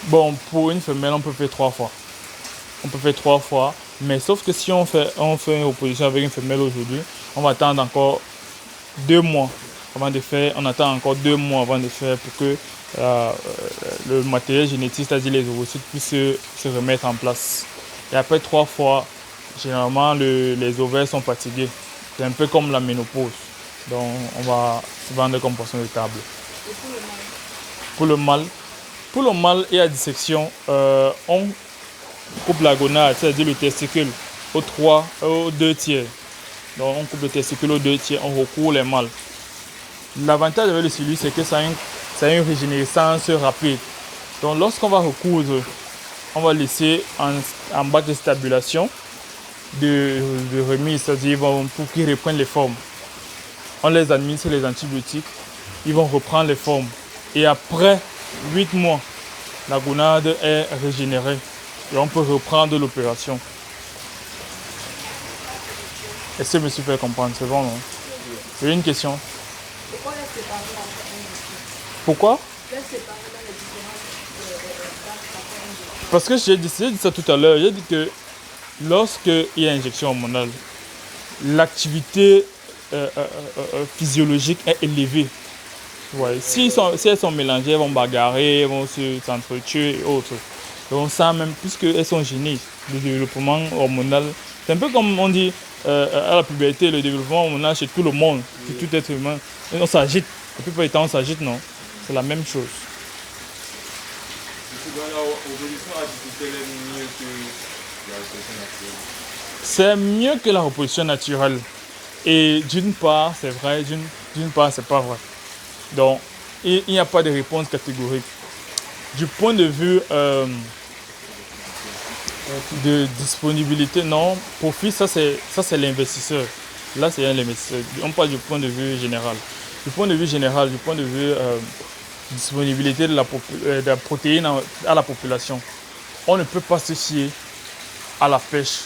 Bon, pour une femelle, on peut faire 3 fois. On peut faire 3 fois, mais sauf que si on fait une reproduction avec une femelle aujourd'hui, on va attendre encore 2 mois avant de faire. On attend encore 2 mois avant de faire pour que le matériel génétique, c'est-à-dire les ovocytes, puissent se remettre en place. Et après 3 fois, généralement, les ovaires sont fatigués. C'est un peu comme la ménopause. Donc, on va se vendre comme poisson de table. Et pour le mâle? Pour le mâle et à dissection, on coupe la gonade, c'est-à-dire le testicule, aux 2 tiers. Donc, on coupe le testicule aux 2 tiers, on recourt les mâles. L'avantage avec le silure, c'est que ça a une régénérescence rapide. Donc, lorsqu'on va recoudre, on va laisser en bas de stabulation de remise, c'est-à-dire pour qu'ils reprennent les formes. On les administre les antibiotiques, ils vont reprendre les formes. Et après 8 mois, la gonade est régénérée et on peut reprendre l'opération. Est-ce que je me suis fait comprendre? C'est bon, non? J'ai une question. Pourquoi les séparer après injection? Pourquoi? Les séparer dans les différentes étapes après injection. Parce que j'ai dit ça tout à l'heure. J'ai dit que lorsqu'il y a injection hormonale, l'activité physiologique est élevée. Ouais. Si elles sont mélangées, elles vont bagarrer, elles vont s'entretuer et autres. Donc ça même, puisqu'elles sont gênées, le développement hormonal, c'est un peu comme on dit à la puberté, le développement hormonal chez tout le monde, chez tout être humain. On s'agite, la plupart du temps on s'agite, non? C'est la même chose. C'est mieux que la reproduction naturelle. Et d'une part, c'est vrai, d'une part, c'est pas vrai. Donc, il n'y a pas de réponse catégorique. Du point de vue de disponibilité, non, profit, ça c'est l'investisseur. Là, c'est un investisseur. On parle du point de vue général. Du point de vue général, du point de vue disponibilité de la protéine à la population, on ne peut pas se fier à la pêche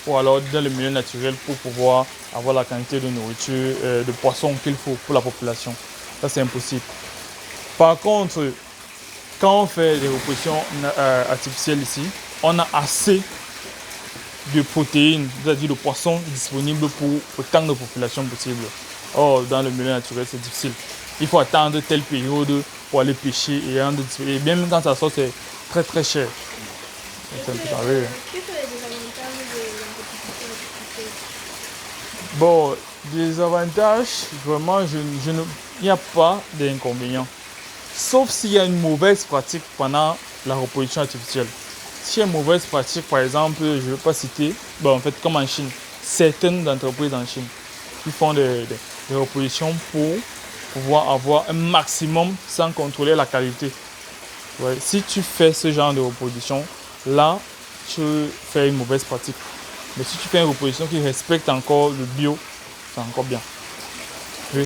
ou alors dans le milieu naturel pour pouvoir avoir la quantité de nourriture, de poissons qu'il faut pour la population. Ça, c'est impossible. Par contre, quand on fait des reproductions artificielles ici, on a assez de protéines, c'est-à-dire de poissons disponibles pour autant de populations possible. Or, dans le milieu naturel, c'est difficile. Il faut attendre telle période pour aller pêcher et même quand ça sort, c'est très très cher. C'est un peu pareil. Quels sont les désavantages de la reproduction artificielle? Bon, des avantages, vraiment, il n'y a pas d'inconvénients. Sauf s'il y a une mauvaise pratique pendant la reproduction artificielle. S'il y a une mauvaise pratique, par exemple, je ne vais pas citer, bon, en fait, comme en Chine, certaines entreprises en Chine qui font des reproductions pour pouvoir avoir un maximum sans contrôler la qualité. Ouais, si tu fais ce genre de reproduction, là, tu fais une mauvaise pratique. Mais si tu fais une reproduction qui respecte encore le bio, c'est encore bien.